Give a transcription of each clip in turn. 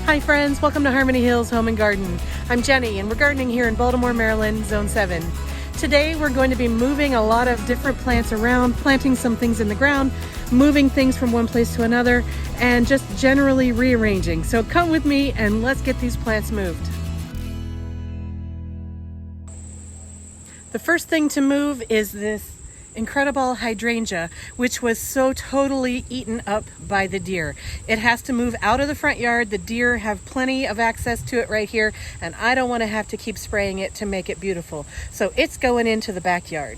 Hi friends, welcome to Harmony Hills Home and Garden. I'm Jenny and we're gardening here in Baltimore, Maryland, Zone 7. Today we're going to be moving a lot of different plants around, planting some things in the ground, moving things from one place to another, and just generally rearranging. So come with me and let's get these plants moved. The first thing to move is this INCREDIBALL hydrangea, which was so totally eaten up by the deer. It has to move out of the front yard. The deer have plenty of access to it right here, and I don't want to have to keep spraying it to make it beautiful. So it's going into the backyard.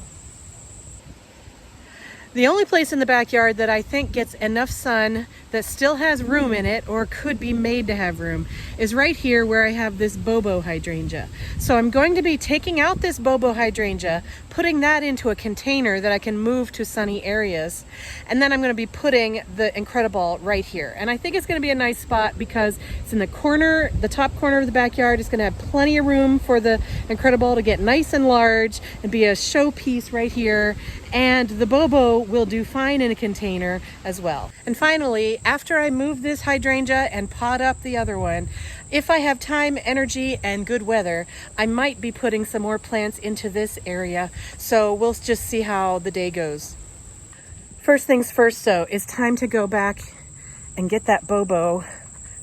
The only place in the backyard that I think gets enough sun that still has room in it, or could be made to have room, is right here where I have this bobo hydrangea. So I'm going to be taking out this bobo hydrangea, putting that into a container that I can move to sunny areas, and then I'm going to be putting the INCREDIBALL right here. And I think it's going to be a nice spot because it's in the corner, the top corner of the backyard. It's going to have plenty of room for the INCREDIBALL to get nice and large and be a showpiece right here. And the bobo will do fine in a container as well. And finally, after I move this hydrangea and pot up the other one, if I have time, energy, and good weather, I might be putting some more plants into this area. So we'll just see how the day goes. First things first though, it's time to go back and get that bobo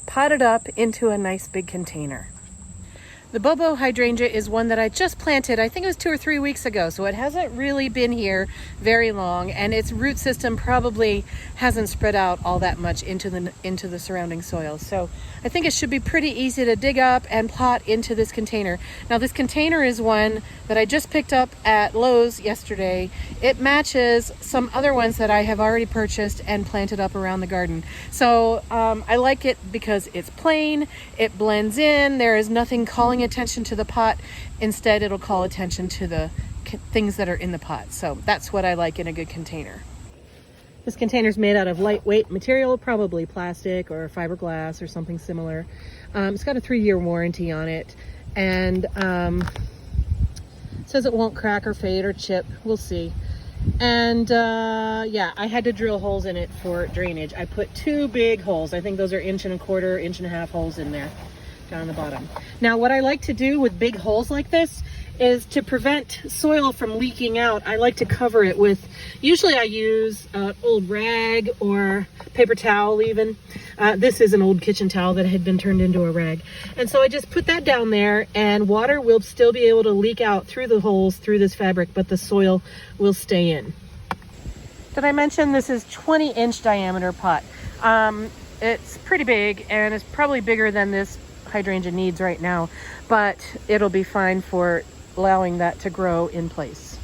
potted up into a nice big container. The bobo hydrangea is one that I just planted, I think it was 2 or 3 weeks ago, so it hasn't really been here very long, and its root system probably hasn't spread out all that much into the surrounding soil. So I think it should be pretty easy to dig up and pot into this container. Now this container is one that I just picked up at Lowe's yesterday. It matches some other ones that I have already purchased and planted up around the garden. So I like it because it's plain, it blends in, there is nothing calling attention to the pot. Instead, it'll call attention to the things that are in the pot. So that's what I like in a good container. This container is made out of lightweight material, probably plastic or fiberglass or something similar. It's got a 3-year warranty on it, and says it won't crack or fade or chip. We'll see. And yeah, I had to drill holes in it for drainage. I put 2 big holes. I think those are 1.25 inch, 1.5 inch holes in there down the bottom. Now what I like to do with big holes like this is to prevent soil from leaking out. I like to cover it with, usually I use an old rag or paper towel even. This is an old kitchen towel that had been turned into a rag. And so I just put that down there, and water will still be able to leak out through the holes through this fabric, but the soil will stay in. Did I mention this is 20-inch diameter pot? It's pretty big, and it's probably bigger than this hydrangea needs right now, but it'll be fine for allowing that to grow in place.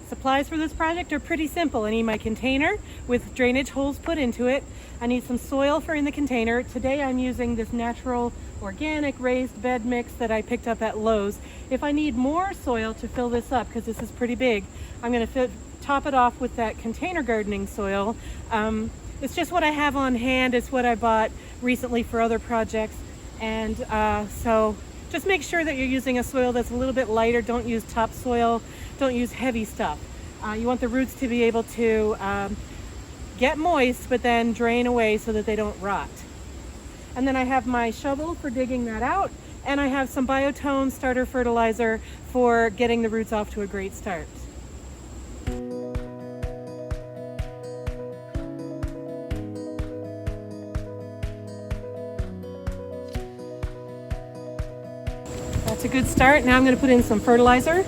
Supplies for this project are pretty simple. I need my container with drainage holes put into it. I need some soil for in the container. Today I'm using this natural organic raised bed mix that I picked up at Lowe's. If I need more soil to fill this up, because this is pretty big, I'm going to top it off with that container gardening soil. It's just what I have on hand. It's what I bought recently for other projects. And so just make sure that you're using a soil that's a little bit lighter. Don't use topsoil. Don't use heavy stuff. You want the roots to be able to get moist, but then drain away so that they don't rot. And then I have my shovel for digging that out, and I have some Biotone starter fertilizer for getting the roots off to a great start. That's a good start. Now I'm going to put in some fertilizer.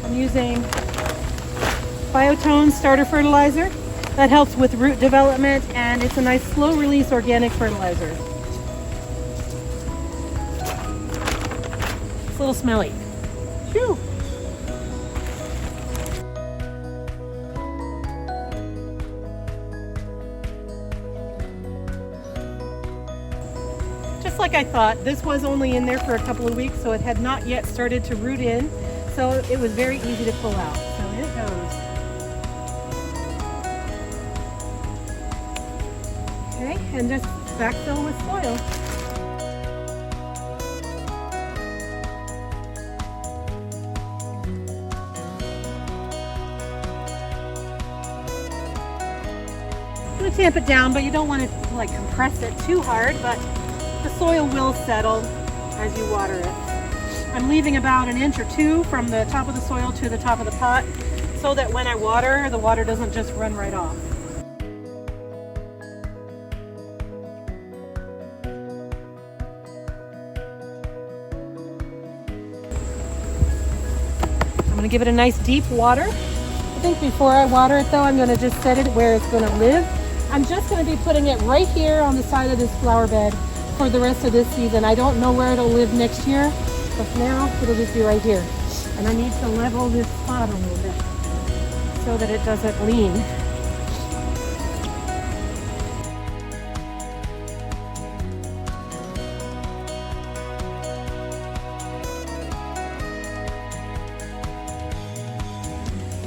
I'm using Biotone starter fertilizer. That helps with root development, and it's a nice slow release organic fertilizer. It's a little smelly. Phew. Just like I thought, this was only in there for a couple of weeks, so it had not yet started to root in, so it was very easy to pull out. So here it goes. Okay, and just backfill with soil. want to tamp it down, but you don't want to like compress it too hard, but the soil will settle as you water it. I'm leaving about 1 inch or 2 from the top of the soil to the top of the pot so that when I water, the water doesn't just run right off. I'm going to give it a nice deep water. I think before I water it though, I'm going to just set it where it's going to live. I'm just going to be putting it right here on the side of this flower bed for the rest of this season. I don't know where it'll live next year, but for now it'll just be right here. And I need to level this spot a little bit so that it doesn't lean.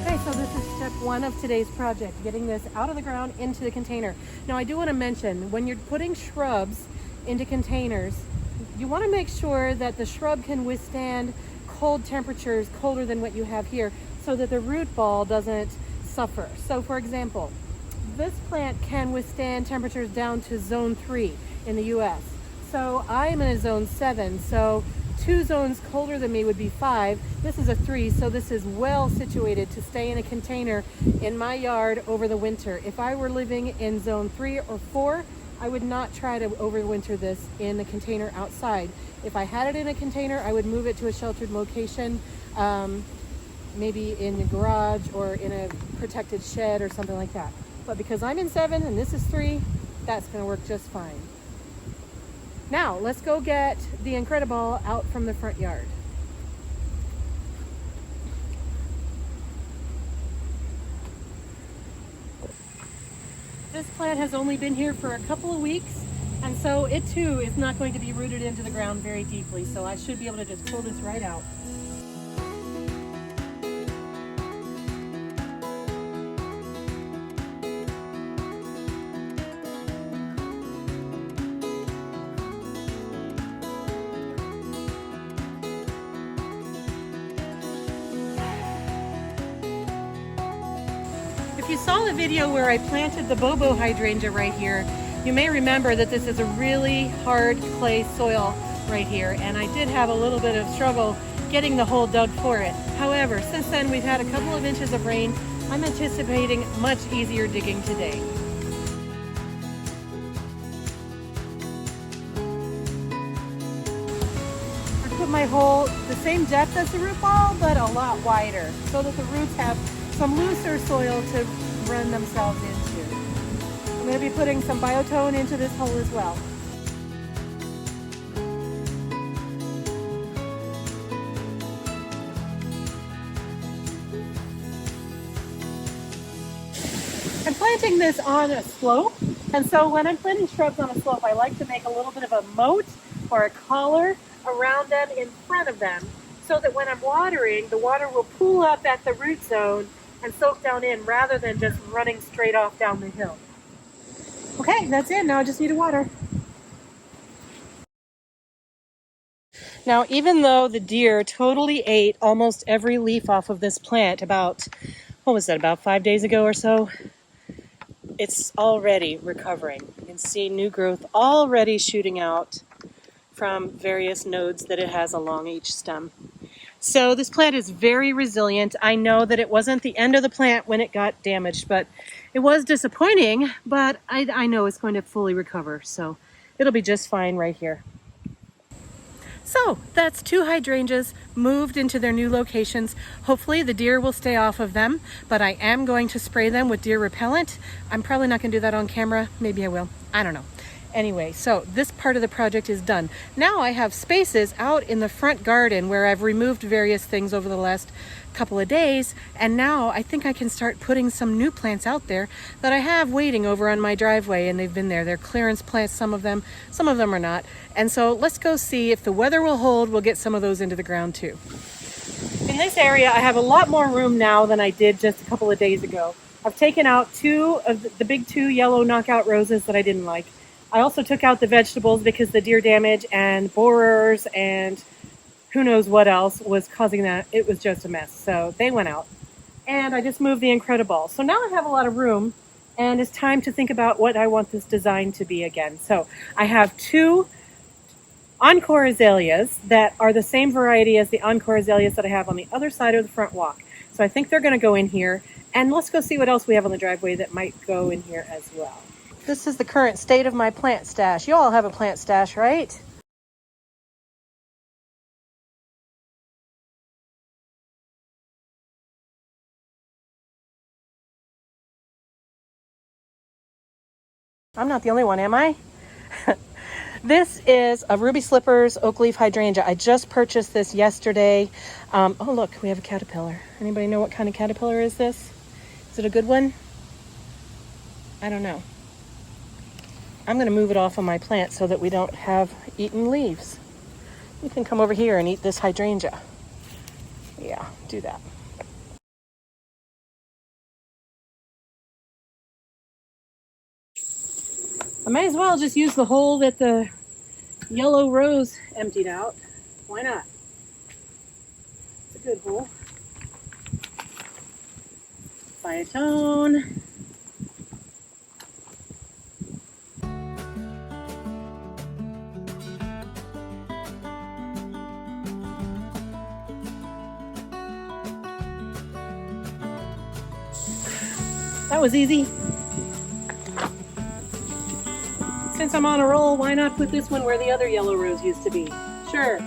Okay, so this is step 1 of today's project, getting this out of the ground into the container. Now I do want to mention, when you're putting shrubs into containers, you want to make sure that the shrub can withstand cold temperatures colder than what you have here so that the root ball doesn't suffer. So for example, this plant can withstand temperatures down to zone 3 in the US. So I'm in a zone 7, so 2 zones colder than me would be 5. This is a 3, so this is well situated to stay in a container in my yard over the winter. If I were living in zone 3 or 4, I would not try to overwinter this in a container outside. If I had it in a container, I would move it to a sheltered location, maybe in the garage or in a protected shed or something like that. But because I'm in 7 and this is 3, that's going to work just fine. Now, let's go get the INCREDIBALL out from the front yard. This plant has only been here for a couple of weeks, and so it too is not going to be rooted into the ground very deeply, so I should be able to just pull this right out. If you saw the video where I planted the bobo hydrangea right here, you may remember that this is a really hard clay soil right here, and I did have a little bit of struggle getting the hole dug for it. However, since then we've had a couple of inches of rain. I'm anticipating much easier digging today. I put my hole the same depth as the root ball, but a lot wider, so that the roots have some looser soil to run themselves into. I'm going to be putting some biotone into this hole as well. I'm planting this on a slope, and so when I'm planting shrubs on a slope, I like to make a little bit of a moat or a collar around them in front of them, so that when I'm watering, the water will pool up at the root zone and soak down in rather than just running straight off down the hill. Okay, that's it. Now I just need to water. Now, even though the deer totally ate almost every leaf off of this plant about 5 days ago or so, it's already recovering. You can see new growth already shooting out from various nodes that it has along each stem. So this plant is very resilient. I know that it wasn't the end of the plant when it got damaged, but it was disappointing, but I know it's going to fully recover, so it'll be just fine right here. So that's 2 hydrangeas moved into their new locations. Hopefully the deer will stay off of them, but I am going to spray them with deer repellent. I'm probably not going to do that on camera. Maybe I will. I don't know. Anyway, so this part of the project is done. Now I have spaces out in the front garden where I've removed various things over the last couple of days, and now I think I can start putting some new plants out there that I have waiting over on my driveway, and they've been there. They're clearance plants, some of them are not. And so let's go see if the weather will hold. We'll get some of those into the ground too. In this area, I have a lot more room now than I did just a couple of days ago. I've taken out 2 of the big 2 yellow knockout roses that I didn't like. I also took out the vegetables because the deer damage and borers and who knows what else was causing that. It was just a mess. So they went out. And I just moved the INCREDIBALL. So now I have a lot of room and it's time to think about what I want this design to be again. So I have two ENCORE azaleas that are the same variety as the ENCORE azaleas that I have on the other side of the front walk. So I think they're going to go in here, and let's go see what else we have on the driveway that might go in here as well. This is the current state of my plant stash. You all have a plant stash, right? I'm not the only one, am I? This is a Ruby Slippers Oak Leaf Hydrangea. I just purchased this yesterday. Oh, look, we have a caterpillar. Anybody know what kind of caterpillar is this? Is it a good one? I don't know. I'm going to move it off of my plant so that we don't have eaten leaves. You can come over here and eat this hydrangea. Yeah, do that. I may as well just use the hole that the yellow rose emptied out. Why not? It's a good hole. Phytone. That was easy. Since I'm on a roll, why not put this one where the other yellow rose used to be? Sure.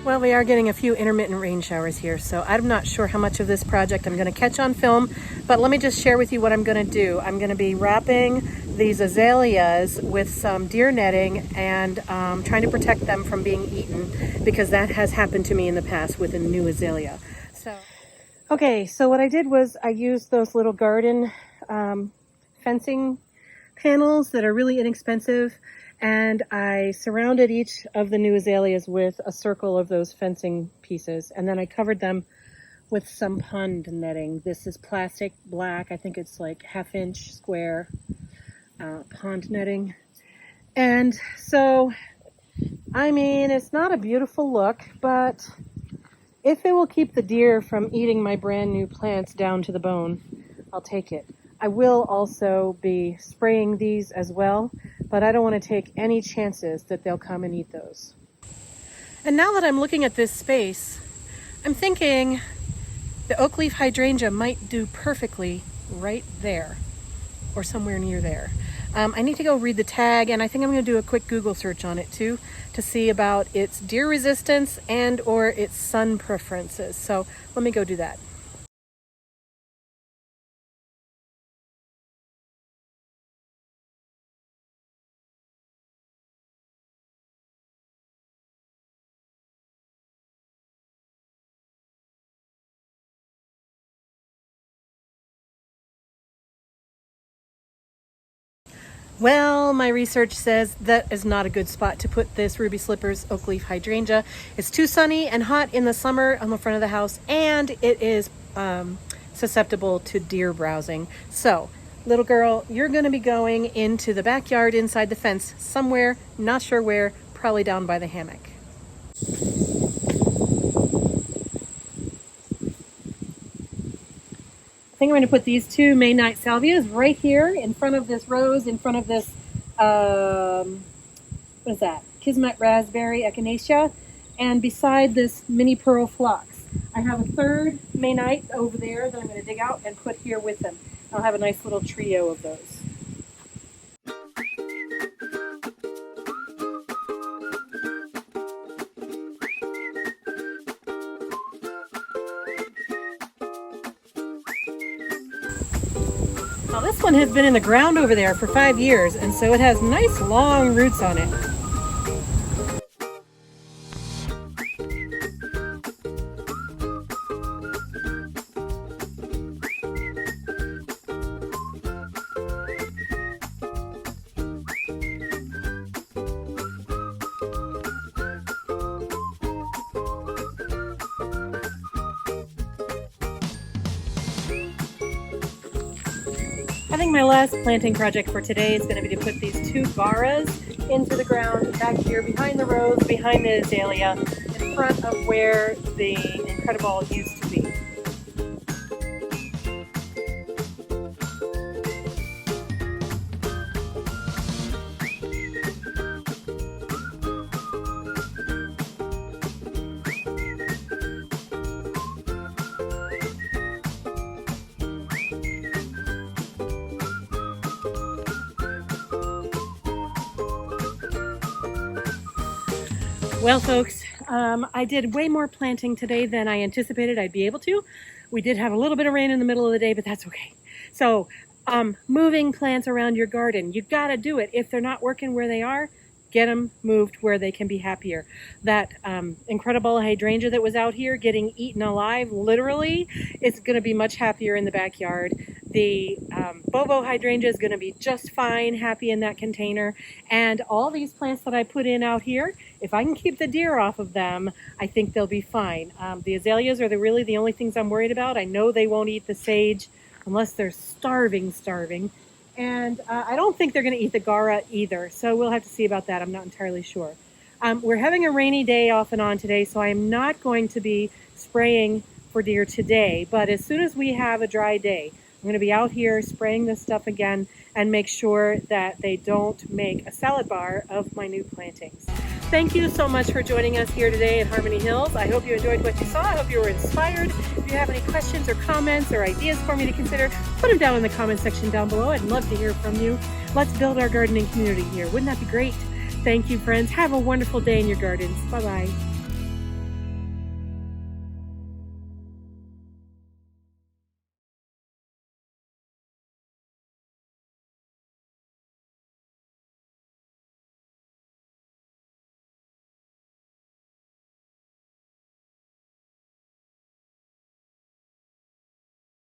Well, we are getting a few intermittent rain showers here, so I'm not sure how much of this project I'm going to catch on film, but let me just share with you what I'm going to do. I'm going to be wrapping these azaleas with some deer netting and trying to protect them from being eaten, because that has happened to me in the past with a new azalea. Okay, so what I did was I used those little garden fencing panels that are really inexpensive, and I surrounded each of the new azaleas with a circle of those fencing pieces, and then I covered them with some pond netting. This is plastic black. I think it's like 1/2 inch square pond netting. And so, I mean, it's not a beautiful look, but if it will keep the deer from eating my brand new plants down to the bone, I'll take it. I will also be spraying these as well, but I don't want to take any chances that they'll come and eat those. And now that I'm looking at this space, I'm thinking the oak leaf hydrangea might do perfectly right there or somewhere near there. I need to go read the tag, and I think I'm going to do a quick Google search on it too to see about its deer resistance and or its sun preferences. So let me go do that. Well, my research says that is not a good spot to put this Ruby Slippers Oak Leaf Hydrangea. It's too sunny and hot in the summer on the front of the house, and it is susceptible to deer browsing. So, little girl, you're going to be going into the backyard inside the fence somewhere, not sure where, probably down by the hammock. I think I'm going to put these two May Night Salvias right here in front of this rose, in front of this, what is that? Kismet Raspberry Echinacea, and beside this Mini Pearl Phlox. I have a third May Night over there that I'm going to dig out and put here with them. I'll have a nice little trio of those. Now this one has been in the ground over there for 5 years, and so it has nice long roots on it. I think my last planting project for today is going to be to put these 2 Gauras into the ground back here behind the rose, behind the azalea, in front of where the Incredible used to be. Well, folks, I did way more planting today than I anticipated I'd be able to. We did have a little bit of rain in the middle of the day, but that's okay. So moving plants around your garden, you got to do it. If they're not working where they are, get them moved where they can be happier. That incredible hydrangea that was out here getting eaten alive, literally, is going to be much happier in the backyard. The bobo hydrangea is going to be just fine, happy in that container. And all these plants that I put in out here, if I can keep the deer off of them, I think they'll be fine. The azaleas are really the only things I'm worried about. I know they won't eat the sage unless they're starving. And I don't think they're going to eat the Gaura either. So we'll have to see about that. I'm not entirely sure. We're having a rainy day off and on today, so I am not going to be spraying for deer today. But as soon as we have a dry day, I'm going to be out here spraying this stuff again and make sure that they don't make a salad bar of my new plantings. Thank you so much for joining us here today at Harmony Hills. I hope you enjoyed what you saw. I hope you were inspired. If you have any questions or comments or ideas for me to consider, put them down in the comment section down below. I'd love to hear from you. Let's build our gardening community here. Wouldn't that be great? Thank you, friends. Have a wonderful day in your gardens. Bye-bye.